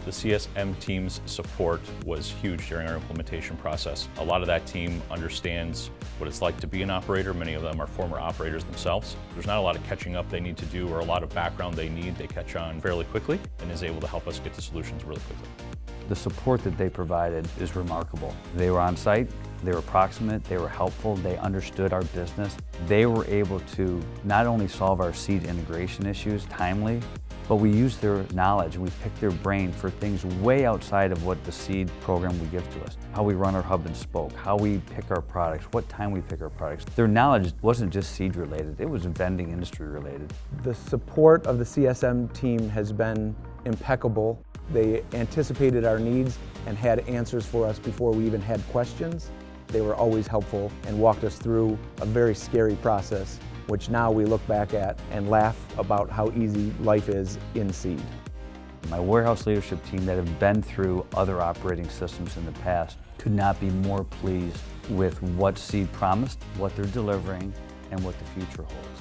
The CSM team's support was huge during our implementation process. A lot of that team understands what it's like to be an operator. Many of them are former operators themselves. There's not a lot of catching up they need to do or a lot of background they need. They catch on fairly quickly and is able to help us get to solutions really quickly. The support that they provided is remarkable. They were on site, they were proximate, they were helpful, they understood our business. They were able to not only solve our seed integration issues timely, but we used their knowledge and we picked their brain for things way outside of what the seed program would give to us. How we run our hub and spoke, how we pick our products, what time we pick our products. Their knowledge wasn't just seed related, it was vending industry related. The support of the CSM team has been impeccable. They anticipated our needs and had answers for us before we even had questions. They were always helpful and walked us through a very scary process, which now we look back at and laugh about how easy life is in seed. My warehouse leadership team that have been through other operating systems in the past could not be more pleased with what seed promised, what they're delivering, and what the future holds.